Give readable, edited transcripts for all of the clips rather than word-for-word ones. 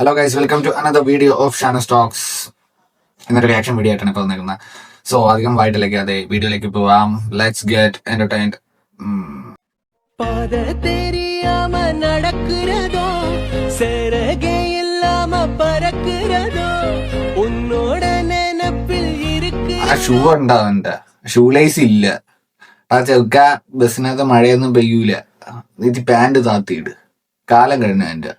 Hello guys, welcome to another video of ഷാന സ്റ്റോക്സ്. എന്നൊരു റിയാക്ഷൻ വീഡിയോ ആയിട്ടാണ് ഇപ്പോൾ വന്നിരിക്കുന്നത്. സോ അധികം വായിട്ടിലേക്ക് അതെ വീഡിയോയിലേക്ക് പോവാം. Let's get entertained. பாத தெரியாம நடக்கிறதோ சிறகே இல்லாம பறக்கிறதோ உன்னோட நினைப்பில் இருக்கு. ആ ഷൂ ഉണ്ടാവണ്ട, ഷൂ ലൈസ് ഇല്ല. ആ ചെറുക്ക ബസ്സിനകത്ത് മഴയൊന്നും പെയ്യൂല. ഇത് പാന്റ് താത്തിയിട്, കാലം കഴിഞ്ഞ എന്റെ.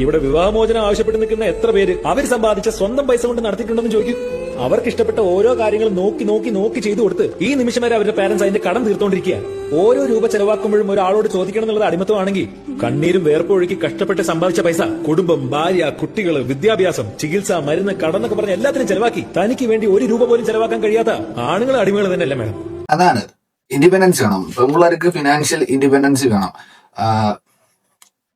ഇവിടെ വിവാഹമോചനം ആവശ്യപ്പെട്ട് നിൽക്കുന്ന എത്ര പേര് അവർ സമ്പാദിച്ച സ്വന്തം പൈസ കൊണ്ട് നടത്തിയിട്ടുണ്ടെന്ന് ചോദിക്കും. അവർക്ക് ഇഷ്ടപ്പെട്ട ഓരോ കാര്യങ്ങളും നോക്കി നോക്കി നോക്കി ചെയ്തു കൊടുത്ത് ഈ നിമിഷം വരെ അവരുടെ പാരന്റ്സ് അതിന്റെ കടം തീർത്തോണ്ടിരിക്കുകയാണ്. ഓരോ രൂപ ചെലവാക്കുമ്പോഴും ഒരാളോട് ചോദിക്കണം എന്നുള്ളത് അടിമത്തമാണെങ്കിൽ കണ്ണീരും വേർപ്പൊഴുക്കി കഷ്ടപ്പെട്ട് സമ്പാദിച്ച പൈസ കുടുംബം, ഭാര്യ, കുട്ടികള്, വിദ്യാഭ്യാസം, ചികിത്സ, മരുന്ന്, കടന്നൊക്കെ പറഞ്ഞ എല്ലാത്തിനും ചെലവാക്കി തനിക്ക് വേണ്ടി ഒരു രൂപ പോലും ചെലവാക്കാൻ കഴിയാത്ത ആണുങ്ങൾ അടിമകൾ തന്നെയല്ലേ മേഡം? അതാണ് ഇൻഡിപെൻഡൻസ് വേണം. പെൺപിള്ളേർക്ക് ഫിനാൻഷ്യൽ ഇൻഡിപെൻഡൻസ് വേണം.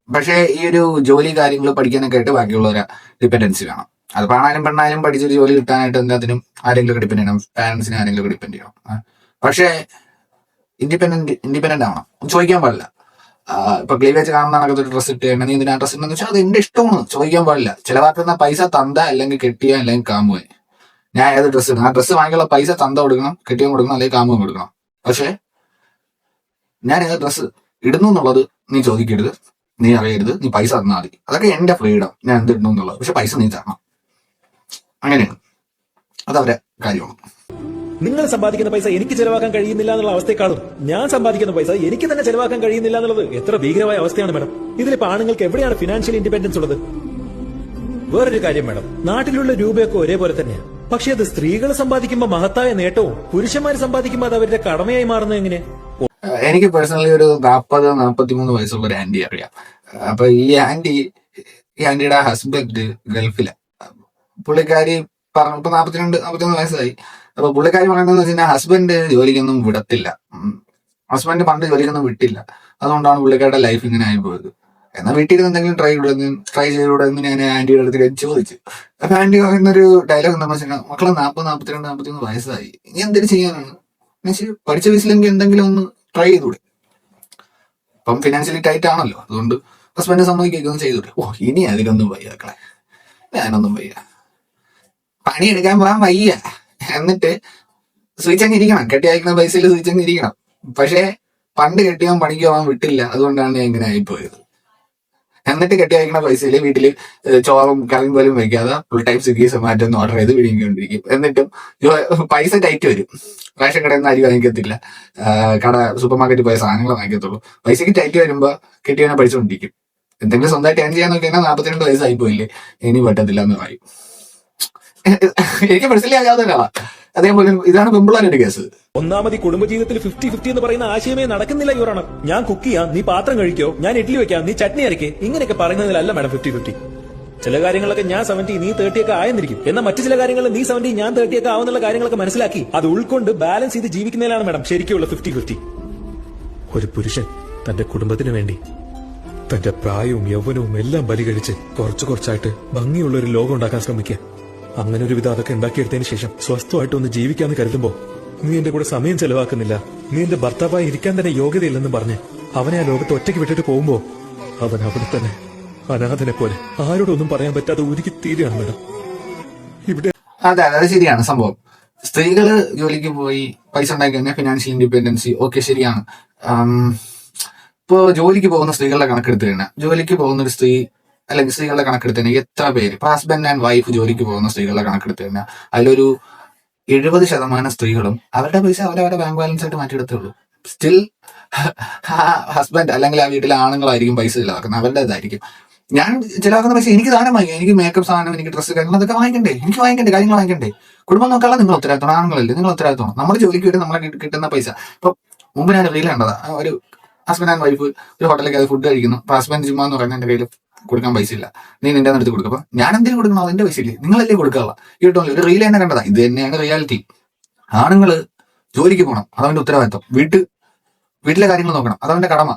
പക്ഷേ ഈ ഒരു ജോലി കാര്യങ്ങൾ പഠിക്കാനൊക്കെ ആയിട്ട് ബാക്കിയുള്ളവരെ ഡിപ്പെൻഡൻസി വേണം. അത് ആണായാലും പെണ്ണായാലും പഠിച്ചൊരു ജോലി കിട്ടാനായിട്ട് എല്ലാത്തിനും ആരെങ്കിലും ഡിപ്പെൻഡ് ചെയ്യണം, പാരന്റ്സിനെ ആരെങ്കിലും ഡിപ്പെൻഡ് ചെയ്യണം. പക്ഷേ ഇൻഡിപെൻഡന്റ് ആവണം, ചോദിക്കാൻ പാടില്ല. ഇപ്പൊ ക്ലീവേജ് കാണുന്ന നടക്കുന്ന ഡ്രസ്സ് ഇട്ട് കഴിഞ്ഞാൽ നീ ഇതിനാ ഡ്രസ്സ് ഉണ്ടെന്ന് വെച്ചാൽ അത് എന്റെ ഇഷ്ടമാണ്, ചോദിക്കാൻ പാടില്ല. ചിലവാക്കുന്ന പൈസ തന്ത അല്ലെങ്കിൽ കെട്ടിയ അല്ലെങ്കിൽ കാമുവൻ. ഞാൻ ഏത് ഡ്രസ്സ് ഇടും, ആ ഡ്രസ്സ് വാങ്ങിയുള്ള പൈസ തന്ത കൊടുക്കണം, കെട്ടിയവൻ കൊടുക്കണം, അല്ലെങ്കിൽ കാമുവൻ കൊടുക്കണം. പക്ഷെ ഞാൻ ഏത് ഡ്രസ്സ് ഇടുന്നു എന്നുള്ളത് നീ ചോദിക്കരുത്, നീ അറിയരുത്, നീ പൈസ തന്നാൽ മതി. അതൊക്കെ എന്റെ ഫ്രീഡം, ഞാൻ എന്ത് ഇടണം എന്നുള്ളത്. പക്ഷെ പൈസ നീ തരണം, അങ്ങനെയാണ്. അതവരെ കാര്യമാണ്. നിങ്ങൾ സമ്പാദിക്കുന്ന പൈസ എനിക്ക് ചെലവാക്കാൻ കഴിയുന്നില്ല എന്നുള്ള അവസ്ഥയെക്കാളും ഞാൻ സമ്പാദിക്കുന്ന പൈസ എനിക്ക് തന്നെ ചെലവാക്കാൻ കഴിയുന്നില്ല എന്നുള്ളത് എത്ര ഭീകരമായ അവസ്ഥയാണ് മേഡം. ഇതിലിപ്പോ ആണുങ്ങൾക്ക് എവിടെയാണ് ഫിനാൻഷ്യൽ ഇൻഡിപെൻഡൻസ് ഉള്ളത്? വേറൊരു കാര്യം മേഡം, നാട്ടിലുള്ള രൂപയൊക്കെ ഒരേപോലെ തന്നെയാണ്. പക്ഷെ അത് സ്ത്രീകൾ സമ്പാദിക്കുമ്പോൾ മഹത്തായ നേട്ടവും പുരുഷന്മാർ സമ്പാദിക്കുമ്പോൾ അത് അവരുടെ കടമയായി മാറുന്നത് എങ്ങനെ? എനിക്ക് പേഴ്സണലി ഒരു 40-43 വയസ്സുള്ള ഒരു ആന്റി അറിയാം. അപ്പൊ ഈ ആന്റിയുടെ ഹസ്ബൻഡ് ഗൾഫിലാണ്. പുള്ളിക്കാരി പറഞ്ഞു ഇപ്പൊ 42-41 വയസ്സായി. അപ്പൊ പുള്ളിക്കാരി പറയുന്നതെന്ന് വെച്ചാൽ ഹസ്ബൻഡ് ജോലിക്കൊന്നും വിടത്തില്ല. ഹസ്ബൻഡ് പണ്ട് ജോലിക്കൊന്നും വിട്ടില്ല. അതുകൊണ്ടാണ് പുള്ളിക്കാരുടെ ലൈഫ് ഇങ്ങനെ ആയി പോയത്. എന്നാൽ വീട്ടിൽ നിന്ന് എന്തെങ്കിലും ട്രൈ ചെയ്തുകൂടെ എന്ന് ഞാൻ ആന്റിയുടെ അടുത്ത് ചോദിച്ചു. അപ്പൊ ആന്റി പറയുന്നൊരു ഡയലോഗ് എന്താണെന്ന് വെച്ചാൽ, മക്കളെ 40-42-41 വയസ്സായി, ഇനി എന്തെങ്കിലും ചെയ്യാനാണ്? പഠിച്ച വയസ്സിലെങ്കിൽ എന്തെങ്കിലും ഒന്ന് ട്രൈ ചെയ്തൂടെ? ഇപ്പം ഫിനാൻഷ്യലി ടൈറ്റ് ആണല്ലോ, അതുകൊണ്ട് ഹസ്ബൻഡ് സമ്മതിക്കൊന്നും ചെയ്തൂടെ? ഇനി അതിലൊന്നും വയ്യാക്കളെ, ഞാനൊന്നും വയ്യ, പണിയെടുക്കാൻ പോകാൻ വയ്യ. എന്നിട്ട് സ്വിച്ച് അങ്ങ് ഇരിക്കണം, കെട്ടി അയക്കുന്ന പൈസയിൽ സ്വിച്ച് അങ്ങ് ഇരിക്കണം. പക്ഷേ പണ്ട് കെട്ടിയാൻ പണിക്ക് പോകാൻ വിട്ടില്ല, അതുകൊണ്ടാണ് ഞാൻ ഇങ്ങനെ ആയിപ്പോയത്. എന്നിട്ട് കെട്ടി അയക്കുന്ന പൈസയിൽ വീട്ടില് ചോറും കറിയും പോലും വയ്ക്കാതെ ഫുൾ ടൈം സ്വിഗ്ഗി സൊമാറ്റോ ഒന്ന് ഓർഡർ ചെയ്ത് വിഴുങ്ങിക്കൊണ്ടിരിക്കും. എന്നിട്ടും പൈസ ടൈറ്റ് വരും. റേഷൻ കടയിൽ നിന്ന് അരി വാങ്ങിക്കത്തില്ല, സൂപ്പർ മാർക്കറ്റിൽ പോയ സാധനങ്ങൾ വാങ്ങിക്കത്തുള്ളൂ. പൈസക്ക് ടൈറ്റ് വരുമ്പോ കെട്ടിയവനെ പഠിച്ചുകൊണ്ടിരിക്കും. എന്തെങ്കിലും സ്വന്തമായിട്ട് ഏൺ ചെയ്യാൻ നോക്കിയാൽ 42 വയസ്സായി പോയില്ലേ, ഇനി പറ്റത്തില്ല എന്ന് പറയും. എനിക്ക് മനസ്സിലായി അറിയാവുന്നതല്ല. അതേപോലെ ഇതാണ് പെമ്പിള്ളാരുടെ കേസ്. ഒന്നാമത് കുടുംബജീവിതത്തിൽ 50-50 എന്ന് പറയുന്ന ആശയമേ നടക്കുന്നില്ല യുവറാണ്. ഞാൻ കുക്ക് ചെയ്യാം, നീ പാത്രം കഴിക്കോ, ഞാൻ ഇഡ്ഡലി വെക്കാം, നീ ചട്നി അരക്കേ, ഇങ്ങനെയൊക്കെ പറയുന്നതിലല്ല മാഡം 50-50. ചില കാര്യങ്ങളൊക്കെ ഞാൻ 70 നീ 30 ഒക്കെ ആയെന്നിരിക്കും. എന്നാൽ മറ്റു ചില കാര്യങ്ങളിൽ നീ 70 ഞാൻ 30 ഒക്കെ ആവുന്നുള്ള കാര്യങ്ങളൊക്കെ മനസ്സിലാക്കി അത് ഉൾക്കൊണ്ട് ബാലൻസ് ചെയ്ത് ജീവിക്കുന്നതിലാണ് മാഡം ശരിക്കുള്ള 50-50. ഒരു പുരുഷൻ തന്റെ കുടുംബത്തിന് വേണ്ടി തന്റെ പ്രായവും യൗവനവും എല്ലാം ബലി കഴിച്ച് കുറച്ചായിട്ട് ഭംഗിയുള്ള ഒരു ലോകം ഉണ്ടാക്കാൻ ശ്രമിക്കുക. അങ്ങനെ ഒരു വിധം അതൊക്കെ ഉണ്ടാക്കിയെടുത്തതിന് ശേഷം സ്വസ്ഥമായിട്ട് ഒന്ന് ജീവിക്കാന്ന് കരുതുമ്പോ നീ എന്റെ കൂടെ സമയം ചെലവാക്കുന്നില്ല, നീ എന്റെ ഭർത്താവായി ഇരിക്കാൻ തന്നെ യോഗ്യതയില്ലെന്നും പറഞ്ഞ് അവനെ ആ ലോകത്ത് ഒറ്റയ്ക്ക് വിട്ടിട്ട് പോകുമ്പോ അവൻ അവിടെ തന്നെ അനാഥനെ പോലെ ആരോടൊന്നും പറയാൻ പറ്റാതെ ഉരുക്കി തീരുകയാണ് മേഡം ഇവിടെ. അതെ, അത് ശരിയാണ് സംഭവം. സ്ത്രീകള് ജോലിക്ക് പോയി പൈസ ഉണ്ടാക്കി കഴിഞ്ഞാൽ ഫിനാൻഷ്യൽ ഇൻഡിപെൻഡൻസി ഓക്കെ, ശരിയാണ്. ഇപ്പോ ജോലിക്ക് പോകുന്ന സ്ത്രീകളുടെ കണക്കെടുത്ത് കഴിഞ്ഞാൽ, ജോലിക്ക് പോകുന്ന ഒരു സ്ത്രീ അല്ലെങ്കിൽ സ്ത്രീകളുടെ കണക്കെടുത്ത് കഴിഞ്ഞാൽ എത്ര പേര്, ഇപ്പൊ ഹസ്ബൻഡ് ആൻഡ് വൈഫ് ജോലിക്ക് പോകുന്ന സ്ത്രീകളുടെ കണക്കെടുത്ത് കഴിഞ്ഞാൽ അതിലൊരു 70% സ്ത്രീകളും അവരുടെ പൈസ അവരവരുടെ ബാങ്ക് ബാലൻസ് ആയിട്ട് മാറ്റിയെടുത്തേ ഉള്ളൂ. സ്റ്റിൽ ഹസ്ബൻഡ് അല്ലെങ്കിൽ ആ വീട്ടിലെ ആണുങ്ങളായിരിക്കും പൈസ ചിലവാക്കുന്നത്, അവരുടേതായിരിക്കും. ഞാൻ ചിലവാക്കുന്ന പൈസ എനിക്ക് സാധനം വാങ്ങിക്കാം, എനിക്ക് മേക്കപ്പ് സാധനം, എനിക്ക് ഡ്രസ്സ് കാര്യങ്ങൾ അതൊക്കെ വാങ്ങിക്കണ്ടേ, എനിക്ക് വാങ്ങിക്കണ്ടേ, കാര്യങ്ങൾ വാങ്ങിക്കണ്ടേ. കുടുംബം നോക്കാനുള്ള നിങ്ങൾ ഉത്തരവാദിത്തമാണ്, ആണുങ്ങളല്ലേ നിങ്ങൾ ഉത്തരവാദിത്തമാണ്. നമ്മുടെ ജോലിക്ക് വേണ്ടി നമ്മളെ കിട്ടുന്ന പൈസ. ഇപ്പൊ മുമ്പ് ഞാൻ റീൽ കണ്ടതാ, ഒരു ഹസ്ബൻഡ് ആൻഡ് വൈഫ് ഒരു ഹോട്ടലിലേക്ക് അത് ഫുഡ് കഴിക്കുന്നു. അപ്പൊ ഹസ്ബൻഡ് ചുമ്മാ എന്ന് പറയുന്നത് എന്റെ കയ്യിൽ കൊടുക്കാൻ പൈസ ഇല്ല, നീ നിന്റെ അടുത്ത് കൊടുക്കും. അപ്പൊ ഞാൻ എന്തെങ്കിലും കൊടുക്കണം, അതിന്റെ പൈസ ഇല്ലേ, നിങ്ങളല്ലേ കൊടുക്കാനുള്ള. ഈ കേട്ടോ ഒരു റീൽ തന്നെ കണ്ടതാ, ഇത് തന്നെയാണ് റിയാലിറ്റി. ആണുങ്ങള് ജോലിക്ക് പോകണം, അതവന്റെ ഉത്തരവാദിത്തം. വീട്ടിലെ കാര്യങ്ങൾ നോക്കണം, അതവന്റെ കടമ.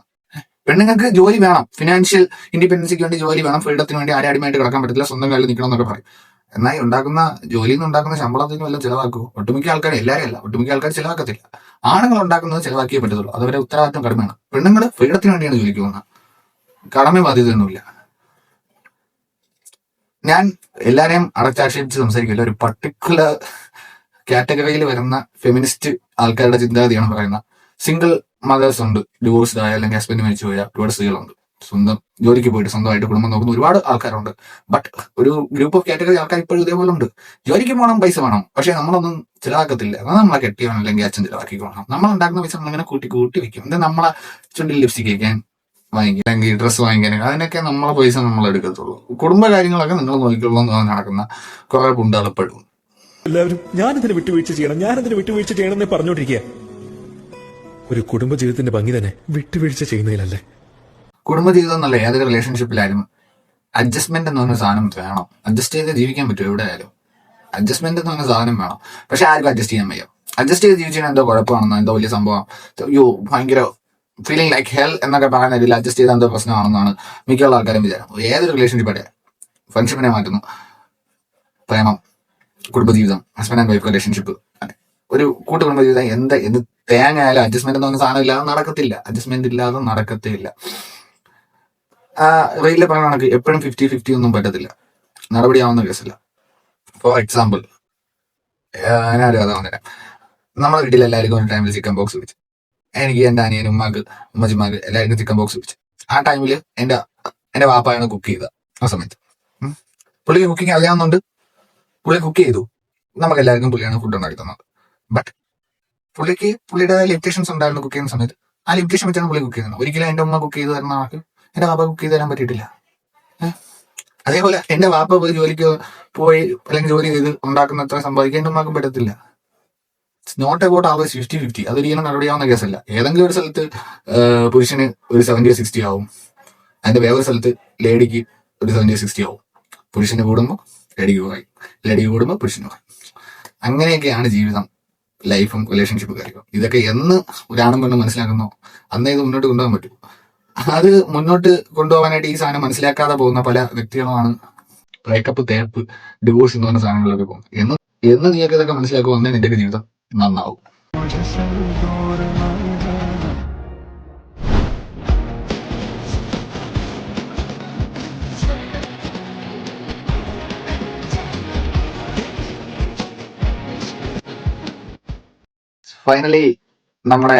പെണ്ണുങ്ങൾക്ക് ജോലി വേണം, ഫിനാൻഷ്യൽ ഇൻഡിപെൻഡൻസിക്ക് വേണ്ടി ജോലി വേണം, ഫ്രീഡത്തിന് വേണ്ടി ആരാടിയുമായിട്ട് കിടക്കാൻ പറ്റത്തില്ല, സ്വന്തം കാലിൽ നിൽക്കണം എന്നൊക്കെ പറയും. എന്നാൽ ഉണ്ടാക്കുന്ന ജോലിയിൽ നിന്ന് ഉണ്ടാക്കുന്ന ശമ്പളത്തിന് വല്ലതും ചിലവാക്കുമോ? ഒട്ടുമിക്ക ആൾക്കാർ, എല്ലാവരും അല്ല, ഒട്ടുമിക്ക ആൾക്കാർ ചിലവാക്കത്തില്ല. ആണുങ്ങൾ ഉണ്ടാക്കുന്നത് ചിലവാക്കിയേ പറ്റത്തുള്ളൂ, അതവരെ ഉത്തരവാദിത്തം കടമയാണ്. പെണ്ണുങ്ങൾ ഫ്രീഡത്തിന് വേണ്ടിയാണ് ജോലിക്ക് പോകുന്നത്, കടമ ബാധ്യതയൊന്നുമില്ല. ഞാൻ എല്ലാരെയും അടച്ചാക്ഷേപിച്ച് സംസാരിക്കില്ല. ഒരു പർട്ടിക്കുലർ കാറ്റഗറിയിൽ വരുന്ന ഫെമിനിസ്റ്റ് ആൾക്കാരുടെ ചിന്താഗതിയാണ് പറയുന്നത്. സിംഗിൾ മദേഴ്സ് ഉണ്ട്, ഡിവോഴ്സ്ഡ് ആയ അല്ലെങ്കിൽ ഹസ്ബൻഡ് മരിച്ചു പോയ ഒരുപാട് സ്ത്രീകളുണ്ട്. സ്വന്തം ജോലിക്ക് പോയിട്ട് സ്വന്തമായിട്ട് കുടുംബം നോക്കുന്ന ഒരുപാട് ആൾക്കാരുണ്ട്. ബട്ട് ഒരു ഗ്രൂപ്പ് ഓഫ് കാറ്റഗറി ആൾക്കാർ ഇപ്പോഴും ഇതേപോലെ ഉണ്ട്. ജോലിക്ക് പോകണം, പൈസ വേണം, പക്ഷെ നമ്മളൊന്നും ചിലവാക്കത്തില്ല. അത് നമ്മളെ കെട്ടിയവൻ അല്ലെങ്കിൽ അച്ഛൻ ചിലവാക്കിക്കോണം. നമ്മൾ ഉണ്ടാക്കുന്ന പൈസ നമ്മളിങ്ങനെ കൂട്ടി കൂട്ടി വെക്കും. എന്താ നമ്മളെ ചുണ്ടിൽ ലിപ്സ്റ്റിക് വയ്ക്കാൻ വാങ്ങിക്കും, അല്ലെങ്കിൽ ഡ്രസ്സ് വാങ്ങിക്കാൻ, അതിനൊക്കെ നമ്മളെ പൈസ നമ്മൾ എടുക്കത്തുള്ളൂ. കുടുംബ കാര്യങ്ങളൊക്കെ നിങ്ങൾ നോക്കിക്കൊള്ളൂ എന്ന് നടക്കുന്ന കുറെ പുണ്ടാൾ എപ്പോഴും. എല്ലാവരും ഞാനിതിന് വിട്ടുവീഴ്ച ചെയ്യണം എന്ന് പറഞ്ഞോണ്ടിരിക്കുക. ഒരു കുടുംബജീവിതത്തിന്റെ ഭംഗി തന്നെ വിട്ടുവീഴ്ച ചെയ്യുന്നതിലല്ലേ. കുടുംബജീവിതം എന്നല്ല, ഏതൊരു റിലേഷൻഷിപ്പിലായാലും അഡ്ജസ്റ്റ്മെന്റ് എന്ന് പറഞ്ഞ സാധനം വേണം. അഡ്ജസ്റ്റ് ചെയ്ത് ജീവിക്കാൻ പറ്റും എവിടെ ആയാലും. അഡ്ജസ്റ്റ്മെന്റ് എന്ന് പറഞ്ഞ സാധനം വേണം. പക്ഷെ ആർക്കും അഡ്ജസ്റ്റ് ചെയ്യാൻ വയ്യ. അഡ്ജസ്റ്റ് ചെയ്ത് ജീവിച്ചാൽ എന്തോ കുഴപ്പമാണെന്നോ, എന്തോ വലിയ സംഭവം, അയ്യോ ഭയങ്കര ഫീലിംഗ് ലൈക്ക് ഹെൽ എന്നൊക്കെ പറയുന്നതിൽ അഡ്ജസ്റ്റ് ചെയ്താൽ എന്തോ പ്രശ്നമാണെന്നാണ് മിക്കുള്ള ആൾക്കാരും വിചാരം. ഏതൊരു റിലേഷൻഷിപ്പ് ഫ്രണ്ട്ഷിപ്പിനെ മാറ്റുന്നു, പ്രേമം, കുടുംബജീവിതം, ഹസ്ബൻഡ് ആൻഡ് വൈഫ് റിലേഷൻഷിപ്പ്, ഒരു കൂട്ടുകുടുംബജീവിതം, എന്ത് തേങ്ങ ആയാലും അഡ്ജസ്റ്റ്മെന്റ് എന്ന് പറഞ്ഞ സാധനം ഇല്ലാതെ നടക്കത്തില്ല. അഡ്ജസ്റ്റ്മെന്റ് ഇല്ലാതെ നടക്കത്തില്ല. റെയിലിൽ പറഞ്ഞ കണക്ക് എപ്പോഴും 50-50 ഒന്നും പറ്റത്തില്ല, നടപടിയാവുന്ന കേസല്ല. ഫോർ എക്സാമ്പിൾ, ഞാനൊരു കഥ പറഞ്ഞുതരാം. നമ്മുടെ വീട്ടിൽ എല്ലാവർക്കും ഒരു ടൈമിൽ ചിക്കൻ ബോക്സ് വെച്ച്, എനിക്ക് എൻ്റെ അനിയനും ഉമ്മച്ചിമാർക്ക് എല്ലാവർക്കും ചിക്കൻ ബോക്സ് വെച്ച്. ആ ടൈമിൽ എൻ്റെ വാപ്പായാണ് കുക്ക് ചെയ്തത്. ആ സമയത്ത് പുള്ളിക്ക് കുക്കിംഗ് അറിയാവുന്നുണ്ട്, പുള്ളി കുക്ക് ചെയ്തു. നമുക്ക് എല്ലാവർക്കും പുള്ളിയാണ് ഫുഡ് ഉണ്ടാക്കി തന്നത്. ബട്ട് പുള്ളിക്ക് പുള്ളിയുടേതായ ലിമിറ്റേഷൻസ് ഉണ്ടായിരുന്നു കുക്ക് ചെയ്യുന്ന സമയത്ത്. ആ ലിമിറ്റേഷൻ വെച്ചാണ് പുള്ളി കുക്ക് ചെയ്യുന്നത്. ഒരിക്കലും എൻ്റെ ഉമ്മ കുക്ക് ചെയ്ത് തരുന്ന ആൾക്ക് എൻ്റെ വാപ്പ കുക്ക് ചെയ്ത് തരാൻ പറ്റിയിട്ടില്ല. അതേപോലെ എൻ്റെ വാപ്പ പോയി ജോലിക്ക് പോയി അല്ലെങ്കിൽ ജോലി ചെയ്ത് ഉണ്ടാക്കുന്നത്ര സമ്പാദിക്കാൻ എൻ്റെ ഉമ്മാക്കും പറ്റത്തില്ല. It's not about always 50-50. അതൊരിക്കലും നടപടിയാവുന്ന കേസല്ല. ഏതെങ്കിലും ഒരു സ്ഥലത്ത് പുരുഷന് ഒരു 70-60 ആവും, അതിന്റെ വേറൊരു സ്ഥലത്ത് ലേഡിക്ക് ഒരു 70-60 ആവും. പുരുഷന് കൂടുമ്പോൾ ലേഡിക്ക് കുറയും, ലേഡിക്ക് കൂടുമ്പോൾ പുരുഷന് കുറയും. അങ്ങനെയൊക്കെയാണ് ജീവിതം, ലൈഫും റിലേഷൻഷിപ്പും കാര്യങ്ങളും. ഇതൊക്കെ എന്ന് ഒരാണും പെണ്ണും മനസ്സിലാക്കുന്നോ അന്നേ ഇത് മുന്നോട്ട് കൊണ്ടുപോകാൻ പറ്റും. അത് മുന്നോട്ട് കൊണ്ടുപോകാനായിട്ട് ഈ സാധനം മനസ്സിലാക്കാതെ പോകുന്ന പല വ്യക്തികളുമാണ് ബ്രേക്കപ്പ്, തേപ്പ്, ഡിവോഴ്സ് എന്ന് പറഞ്ഞ സാധനങ്ങളിലൊക്കെ പോകുന്നത്. എന്ന് നീയൊക്കെ ഇതൊക്കെ മനസ്സിലാക്കുക, അന്നേ നിന്റെയൊക്കെ ജീവിതം നന്നാവും. ഫൈനലി നമ്മുടെ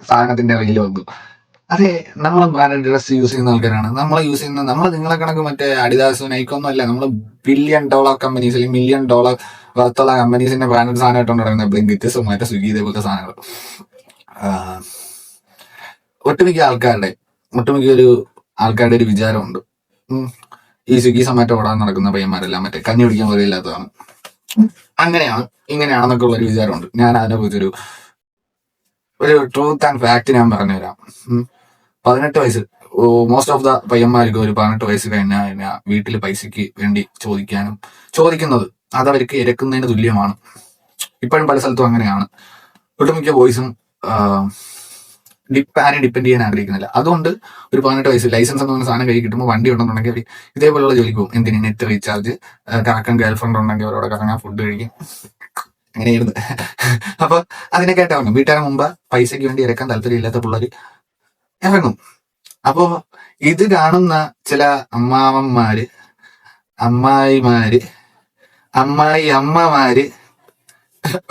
സാധനത്തിന്റെ വലിയ വന്നു. അതെ, നമ്മൾ ബ്രാൻഡഡ് ഡ്രസ് യൂസ് ചെയ്യുന്ന ആൾക്കാരാണ്. നമ്മൾ നിങ്ങളെ കണക്ക് മറ്റേ അഡിദാസ്, നൈക്കൊന്നും അല്ല. നമ്മൾ $1 ബില്യൺ കമ്പനീസ് അല്ലെങ്കിൽ $1 മില്യൺ വർത്തുള്ള കമ്പനീസിന്റെ ബ്രാൻഡഡ് സാധനമായിട്ടാണ് നടക്കുന്നത്. ബ്ലിങ്കിറ്റ്, സൊമാറ്റോ, സ്വിഗ്ഗി, ഇതേപോലത്തെ സാധനങ്ങൾ. ഒട്ടുമിക്ക ഒരു ആൾക്കാരുടെ ഒരു വിചാരമുണ്ട്, ഈ സ്വിഗ്ഗി സൊമാറ്റോ ഓടാൻ നടക്കുന്ന പയ്യന്മാരെല്ലാം മറ്റേ കഞ്ഞി പിടിക്കാൻ പോലെ ഇല്ലാത്തതാണ്, അങ്ങനെയാണ് ഇങ്ങനെയാണെന്നൊക്കെ ഉള്ളൊരു വിചാരമുണ്ട്. ഞാൻ അതിനെ കുറിച്ചൊരു ട്രൂത്ത് ആൻഡ് ഫാക്ട് ഞാൻ പറഞ്ഞുതരാം. 18 വയസ്സ്, മോസ്റ്റ് ഓഫ് ദ പയ്യന്മാർക്ക് ഒരു 18 വയസ്സ് കഴിഞ്ഞാൽ വീട്ടിൽ പൈസയ്ക്ക് വേണ്ടി ചോദിക്കുന്നത് അതവർക്ക് ഇരക്കുന്നതിന് തുല്യമാണ്. ഇപ്പോഴും പല സ്ഥലത്തും അങ്ങനെയാണ്. ഒട്ടുമിക്ക ബോയ്സും ആരെയും ഡിപ്പെൻഡ് ചെയ്യാൻ ആഗ്രഹിക്കുന്നില്ല. അതുകൊണ്ട് ഒരു 18 വയസ്സ് ലൈസൻസ് എന്ന് പറഞ്ഞ സാധനം കൈ കിട്ടുമ്പോൾ വണ്ടി ഉണ്ടെന്നുണ്ടെങ്കിൽ അവർ ഇതേപോലുള്ള ജോലിക്ക് പോകും. എന്തിന്? നെറ്റ് റീചാർജ്, കറക്കം ഗേൾഫ്രണ്ട് ഉണ്ടെങ്കിൽ അവരോട് കറങ്ങാൻ, ഫുഡ് കഴിക്കും, അങ്ങനെയായിരുന്നു. അപ്പൊ അതിനൊക്കെ ആയിട്ട് ഇറങ്ങും. വീട്ടുകാരെ മുമ്പ് പൈസയ്ക്ക് വേണ്ടി ഇറക്കാൻ താല്പര്യമില്ലാത്ത പിള്ളേർ ഇറങ്ങും. അപ്പോ ഇത് കാണുന്ന ചില അമ്മാവന്മാര്, അമ്മമാര്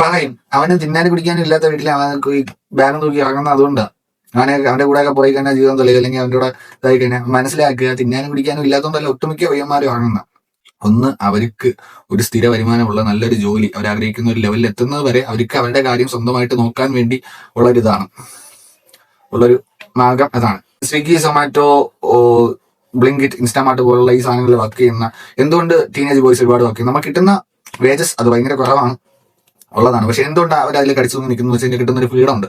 പറയും, അവന് തിന്നാനും കുടിക്കാനും ഇല്ലാത്ത വീട്ടിൽ അവനക്ക് ബാഗ് നോക്കി ഇറങ്ങുന്ന അതുകൊണ്ടാണ്. അവന്റെ കൂടെയൊക്കെ പോയി കഴിഞ്ഞാൽ ജീവിതം തെളിയും, അല്ലെങ്കിൽ അവന്റെ കൂടെ ഇതായി കഴിഞ്ഞാൽ മനസ്സിലാക്കുക തിന്നാനും കുടിക്കാനും ഇല്ലാത്തതുകൊണ്ടല്ല ഒട്ടുമിക്ക പയ്യന്മാരും ഇറങ്ങുന്ന. ഒന്ന്, അവർക്ക് ഒരു സ്ഥിര വരുമാനമുള്ള നല്ലൊരു ജോലി അവർ ആഗ്രഹിക്കുന്ന ഒരു ലെവലിൽ എത്തുന്നത് വരെ അവർക്ക് അവരുടെ കാര്യം സ്വന്തമായിട്ട് നോക്കാൻ വേണ്ടി ഉള്ളൊരു മാർഗം അതാണ്. സ്വിഗ്ഗി, സൊമാറ്റോ, ബ്ലിങ്കിറ്റ്, ഇൻസ്റ്റാമാർട്ട് പോലുള്ള ഈ സാധനങ്ങളിൽ വർക്ക് ചെയ്യുന്ന എന്തുകൊണ്ട് ടീനേജ് ബോയ്സ് ഒരുപാട് വർക്ക് ചെയ്യും. നമുക്ക് കിട്ടുന്ന വേജസ് അത് ഭയങ്കര കുറവാണ് ഉള്ളതാണ്. പക്ഷെ എന്തുകൊണ്ടാണ് അവർ അതിൽ കടിച്ചു നിൽക്കുന്നത് വെച്ചാൽ കിട്ടുന്ന ഒരു ഫ്രീഡം ഉണ്ട്.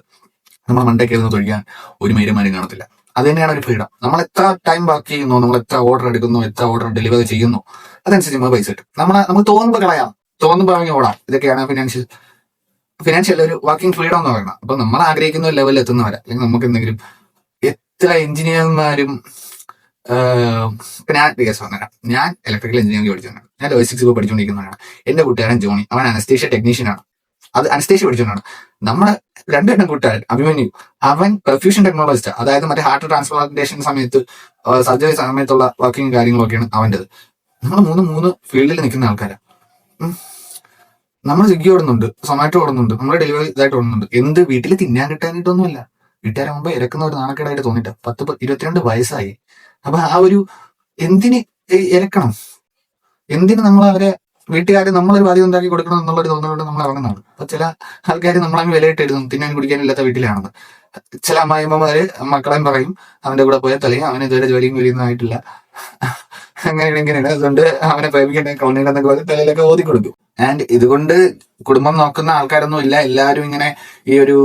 നമ്മൾ മണ്ടയ്ക്ക് ഇരുന്ന് തൊഴിക്കാൻ ഒരു മൈരമാരും കാണത്തില്ല. അത് തന്നെയാണ് ഒരു ഫ്രീഡം. നമ്മൾ എത്ര ടൈം വർക്ക് ചെയ്യുന്നു, നമ്മൾ എത്ര ഓർഡർ എടുക്കുന്നു, എത്ര ഓർഡർ ഡെലിവർ ചെയ്യുന്നു, അതനുസരിച്ച് നമ്മൾ പൈസ കിട്ടും. നമുക്ക് തോന്നുമ്പോൾ കളയാം, തോന്നുമ്പോൾ ഇറങ്ങി ഓടാം. ഇതൊക്കെയാണ് ഫിനാൻഷ്യൽ ഒരു വർക്കിംഗ് ഫ്രീഡം എന്ന് പറയുന്നത്. അപ്പൊ നമ്മൾ ആഗ്രഹിക്കുന്ന ഒരു ലെവലിൽ എത്തുന്നവരെ, അല്ലെങ്കിൽ നമുക്ക് എന്തെങ്കിലും എത്ര എഞ്ചിനീയർമാരും ഞാൻ കേസ് പറഞ്ഞുതരാം. ഞാൻ ഇലക്ട്രിക്കൽ എഞ്ചിനീയറിംഗ് പഠിച്ചതാണ്. ഞാൻ ലോജിസ്റ്റിക്സ് ഇപ്പോൾ പഠിച്ചുകൊണ്ടിരിക്കുന്നതാണ്. എന്റെ കൂട്ടുകാരൻ ജോണി, അവൻ അനസ്തേഷ്യ ടെക്നീഷ്യനാണ്. അത് അനസ്തേഷ്യ പഠിച്ചുകൊണ്ടാണ്. നമ്മുടെ രണ്ടുപേരും കൂട്ടുകാരൻ അഭിമന്യു, അവൻ പെർഫ്യൂഷൻ ടെക്നോളജിസ്റ്റ്. അതായത് മറ്റേ ഹാർട്ട് ട്രാൻസ്പ്ലാന്റേഷൻ സമയത്ത്, സർജറി സമയത്തുള്ള വർക്കിംഗ് കാര്യങ്ങളൊക്കെയാണ് അവൻ്റെത്. നമ്മൾ മൂന്ന് ഫീൽഡിൽ നിൽക്കുന്ന ആൾക്കാരാണ്. നമ്മൾ സ്വിഗ്ഗി ഓടുന്നുണ്ട്, സൊമാറ്റോ ഓടുന്നുണ്ട്, നമ്മുടെ ഡെലിവറി ഇതായിട്ട് ഓടുന്നുണ്ട്. എന്ത് വീട്ടിൽ തിന്നാൻ കിട്ടാനായിട്ടൊന്നുമല്ല, വീട്ടുകാരെ മുമ്പ് ഇരക്കുന്ന ഒരു നാണക്കേടായിട്ട് തോന്നിട്ട് 22 വയസ്സായി. അപ്പൊ ആ ഒരു എന്തിന് ഇരക്കണം, എന്തിന് നമ്മൾ അവരെ വീട്ടുകാർ നമ്മളൊരു ബാധ്യത ഉണ്ടാക്കി കൊടുക്കണം എന്നുള്ളൊരു തോന്നലുകൊണ്ട് നമ്മൾ ഇറങ്ങുന്നതാണ്. അപ്പൊ ചില ആൾക്കാർ നമ്മളങ്ങ് വിലയിട്ട് എഴുതും തിന്നാൻ കുടിക്കാനില്ലാത്ത വീട്ടിലാണെന്ന്. ചില അമ്മായിമ്മമാര് മക്കളെയും പറയും അവന്റെ കൂടെ പോയാൽ തലയും അവന് ഇതുവരെ ജോലിയും വലിയൊന്നും ആയിട്ടില്ല, അങ്ങനെയാണ് ഇങ്ങനെയാണ്, അതുകൊണ്ട് അവനെ പ്രേമിക്കട്ടെ കളഞ്ഞിട്ടെന്നൊക്കെ പറഞ്ഞ് തലയിലൊക്കെ ഓതി കൊടുക്കും. ആൻഡ് ഇതുകൊണ്ട് കുടുംബം നോക്കുന്ന ആൾക്കാരൊന്നും ഇല്ല. എല്ലാവരും ഇങ്ങനെ ഈ ഒരു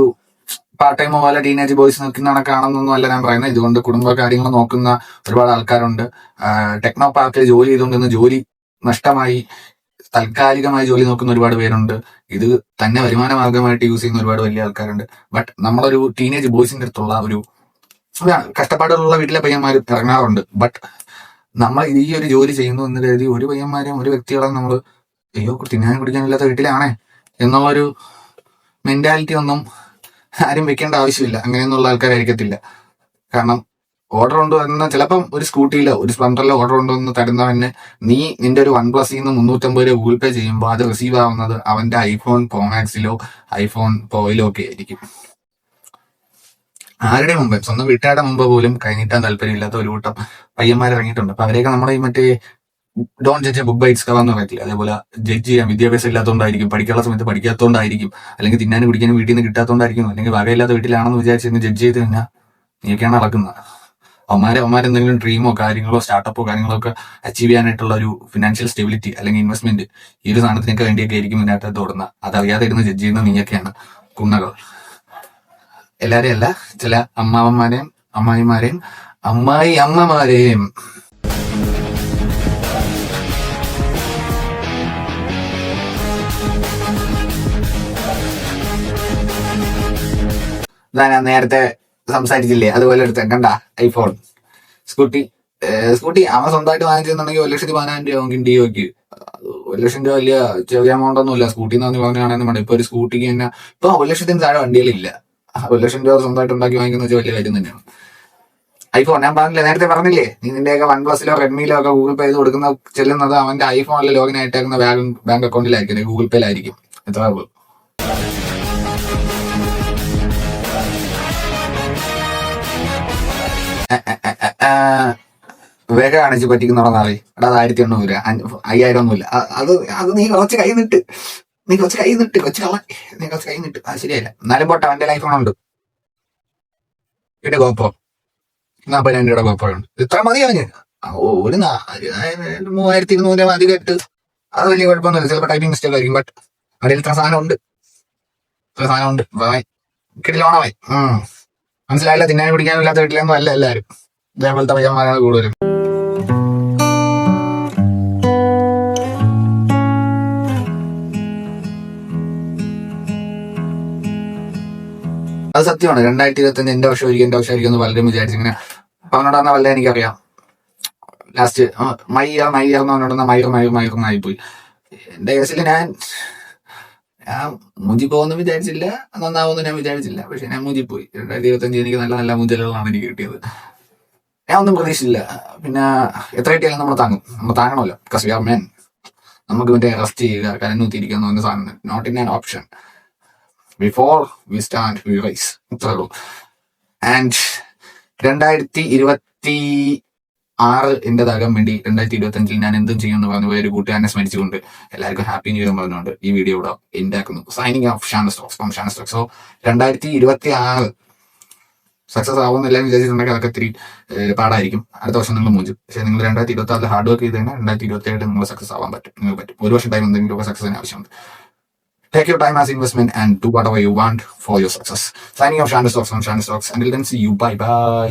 പാർട്ട് ടൈം പോലെ ടീനേജ് ബോയ്സ് നിൽക്കുന്ന കണക്കാണെന്നൊന്നും അല്ല ഞാൻ പറയുന്നത്. ഇതുകൊണ്ട് കുടുംബ കാര്യങ്ങൾ നോക്കുന്ന ഒരുപാട് ആൾക്കാരുണ്ട്. ടെക്നോ പാർക്കിൽ ജോലി ചെയ്തുകൊണ്ടിരുന്ന ജോലി നഷ്ടമായി താൽക്കാലികമായി ജോലി നോക്കുന്ന ഒരുപാട് പേരുണ്ട്. ഇത് തന്നെ വരുമാന മാർഗമായിട്ട് യൂസ് ചെയ്യുന്ന ഒരുപാട് വലിയ ആൾക്കാരുണ്ട്. ബട്ട് നമ്മളൊരു ടീനേജ് ബോയ്സിന്റെ അടുത്തുള്ള ഒരു കഷ്ടപ്പാടുള്ള വീട്ടിലെ പയ്യന്മാർ ഇറങ്ങാറുണ്ട്. ബട്ട് നമ്മൾ ഈ ഒരു ജോലി ചെയ്യുന്നു എന്ന് കരുതി ഒരു പയ്യന്മാരെയും ഒരു വ്യക്തികളെ നമ്മൾ അയ്യോ തിന്നാനും കുടിക്കാനില്ലാത്ത വീട്ടിലാണേ എന്നുള്ളൊരു മെന്റാലിറ്റി ഒന്നും ആരും വെക്കേണ്ട ആവശ്യമില്ല. അങ്ങനെയൊന്നുള്ള ആൾക്കാരായിരിക്കത്തില്ല. കാരണം ഓർഡർ കൊണ്ടുവന്ന ചിലപ്പം ഒരു സ്കൂട്ടിയിലോ ഒരു സ്പ്ലെൻഡറിലോ ഓർഡർ കൊണ്ടുവന്ന് തരുന്നവന് നീ നിന്റെ ഒരു OnePlus നിന്ന് 350 രൂപ ഗൂഗിൾ പേ ചെയ്യുമ്പോൾ അത് റിസീവ് ആവുന്നത് അവന്റെ iPhone Pro Maxലോ iPhone Proയിലോ ഒക്കെ ആയിരിക്കും. ആരുടെ മുമ്പ് സ്വന്തം വീട്ടുകാരുടെ മുമ്പ് പോലും കൈനീട്ടാൻ താല്പര്യമില്ലാത്ത ഒരു കൂട്ടം പയ്യന്മാർ ഇറങ്ങിയിട്ടുണ്ട്. അപ്പൊ അവരെയൊക്കെ നമ്മുടെ ഈ മറ്റേ ഡോൺ ജഡ്ജ് ബുക്ക് ബൈറ്റ്സ് കവന്ന് പറയത്തില്ല, അതേപോലെ ജഡ്ജ് ചെയ്യാൻ വിദ്യാഭ്യാസം ഇല്ലാത്തതുകൊണ്ടായിരിക്കും, പഠിക്കാനുള്ള സമയത്ത് പഠിക്കാത്തതുകൊണ്ടായിരിക്കും, അല്ലെങ്കിൽ തിന്നാനും കുടിക്കാനും വീട്ടിൽ നിന്ന് കിട്ടാത്തതുകൊണ്ടായിരിക്കും, അല്ലെങ്കിൽ വകയില്ലാത്ത വീട്ടിലാണെന്ന് വിചാരിച്ച് ജഡ്ജ് ചെയ്ത് കഴിഞ്ഞാൽ നീയൊക്കെയാണ് നടക്കുന്നത്. അവന്മാരെന്തെങ്കിലും ഡ്രീമോ കാര്യങ്ങളോ സ്റ്റാർട്ടപ്പോ കാര്യങ്ങളോ ഒക്കെ അച്ചീവ് ചെയ്യാനായിട്ടുള്ള ഒരു ഫിനാൻഷ്യൽ സ്റ്റെബിലിറ്റി അല്ലെങ്കിൽ ഇൻവെസ്റ്റ്മെന്റ് ഈ ഒരു സാധനത്തിനൊക്കെ വേണ്ടിയൊക്കെ ആയിരിക്കും ഇതിനകത്ത് ഓടുന്ന. അതറിയാതെ ഇരുന്ന് ജഡ്ജ് ചെയ്യുന്ന നീയൊക്കെയാണ് കുന്നകൾ. എല്ലാരെയും അല്ല, ചില അമ്മാവന്മാരെയും അമ്മായിമാരെയും അമ്മമാരെയും. ഞാൻ നേരത്തെ സംസാരിച്ചില്ലേ, അതുപോലെ എടുത്ത കണ്ട ഐഫോൺ സ്കൂട്ടി അവൻ സ്വന്തമായിട്ട് വാങ്ങിച്ചെന്നുണ്ടെങ്കിൽ 1,14,000 രൂപ നമുക്ക് ഡിയോക്ക്. 1,00,000 രൂപ വലിയ ചെറിയ എമൗണ്ട് ഒന്നും ഇല്ല. സ്കൂട്ടി എന്ന് പറഞ്ഞാണെന്ന് വേണം. ഇപ്പൊ ഒരു സ്കൂട്ടിക്ക് തന്നെ ഇപ്പൊ 1,00,000 താഴെ വണ്ടികളില്ല. 1,00,000 രൂപ സ്വന്തമായിട്ട് ഉണ്ടാക്കി വാങ്ങിക്കുന്ന വെച്ചാൽ വലിയ കാര്യം തന്നെയാണ്. ഐഫോൺ ഞാൻ പറഞ്ഞില്ലേ, നേരത്തെ പറഞ്ഞില്ലേ, നീ നിന്റെയൊക്കെ OnePlusലോ റെഡ്മിയിലോ ഒക്കെ ഗൂഗിൾ പേ ചെയ്ത് കൊടുക്കുന്ന ചെല്ലുന്നത് അവന്റെ ഐഫോണിലെ ലോഗിൻ ആയിട്ടേക്കുന്ന ബാങ്ക് അക്കൗണ്ടിലായിരിക്കും, ഗൂഗിൾ പേയിലായിരിക്കും. എത്ര വേഗ കാണിച്ച് പറ്റിക്കുന്നുണ്ടെന്ന് അറിയാം. എടാ 1,800 5,000 ഒന്നുമില്ല. അത് നീ കുറച്ച് കൈ നിട്ട് ശരിയല്ല. എന്നാലും പോട്ടെ, അവന്റെ ഐഫോൺ ഉണ്ട്. ഇവിടെ ഗോപ്രോ 40,000 രൂപയുടെ ഗോപ്രോ ഉണ്ട്. ഇത്ര മതി അവന്. ഒരു 3,200 അധികം ഇട്ട് അത് വലിയ കുഴപ്പമൊന്നുമില്ല. ചിലപ്പോൾ ടൈപ്പിംഗ് മിസ്റ്റേക്ക് ആയിരിക്കും. ബട്ട് അതിൽ ഇത്ര സാധനം ഉണ്ട്. കിടിലോണമായി. മനസ്സിലായില്ല. തിന്നാനും കുടിക്കാനും ഇല്ലാത്ത വീട്ടിലൊന്നും അല്ല എല്ലാവരും. ഇതേപോലത്തെ പയ്യന്മാരാണ് കൂടുതലും. അത് സത്യമാണ്. 2025 എന്റെ വർഷമായിരിക്കും എന്ന് പലരും വിചാരിച്ചിങ്ങനെ പറഞ്ഞോണ്ടാന്ന വല്ല എനിക്കറിയാം. ലാസ്റ്റ് മയ്യർ എന്ന് പറഞ്ഞോണ്ടെന്ന മയൂർ എന്റെ കേസിൽ ഞാൻ മൂഞ്ചി പോകുന്നു വിചാരിച്ചില്ല, നന്നാവുമെന്ന് ഞാൻ വിചാരിച്ചില്ല. പക്ഷെ ഞാൻ മൂഞ്ചിപ്പോയി. 2025 എനിക്ക് നല്ല നല്ല മൂഞ്ചലുകളാണ് എനിക്ക് കിട്ടിയത്. ഞാൻ ഒന്നും പ്രതീക്ഷിച്ചില്ല. പിന്നെ എത്ര കിട്ടിയാലും നമ്മൾ താങ്ങണമല്ലോ. Because we are men. നമുക്ക് മറ്റേ റെസ്റ്റ് ചെയ്യുക, കരന്നൂത്തിരിക്കുക എന്ന് പറഞ്ഞ സാധനം not in an option. Before we stand we rise. ഇത്രേ ഉള്ളൂ. ആൻഡ് 2026 എന്റേതാകാൻ വേണ്ടി 2025 ഞാൻ എന്തും ചെയ്യുമെന്ന് പറഞ്ഞു പോയ ഒരു കൂട്ടുകാരനെ സ്മരിച്ചുകൊണ്ട് എല്ലാവർക്കും ഹാപ്പി ന്യൂ ഇയർ പറഞ്ഞുകൊണ്ട് ഈ വീഡിയോ ഇവിടെ എൻഡാക്കുന്നു. സൈനിങ് ഓഫ് ഷാനസ്റ്റോക്സ് ഫ്രം ഷാനസ്റ്റോക്സ്. സോ 2026 സക്സസ് ആവുമെന്ന് വിചാരിച്ചിട്ടുണ്ടെങ്കിൽ അതൊക്കെ ഇത്തിരി പാടായിരിക്കും. അടുത്ത വർഷം നിങ്ങൾ മൂഞ്ചും. പക്ഷേ നിങ്ങൾ 2026 ഹാർഡ് വർക്ക് ചെയ്ത് കഴിഞ്ഞാൽ 2027 നിങ്ങൾ സക്സസ് ആവാൻ പറ്റും. നിങ്ങൾക്ക് പറ്റും. ഒരു വർഷം ടൈം എന്തെങ്കിലും സക്സസിന് ആവശ്യമുണ്ട്. Take your time as investment and do whatever you want for your success. Signing off Shana Stocks from Shana Stocks. Until then, see you. Bye bye.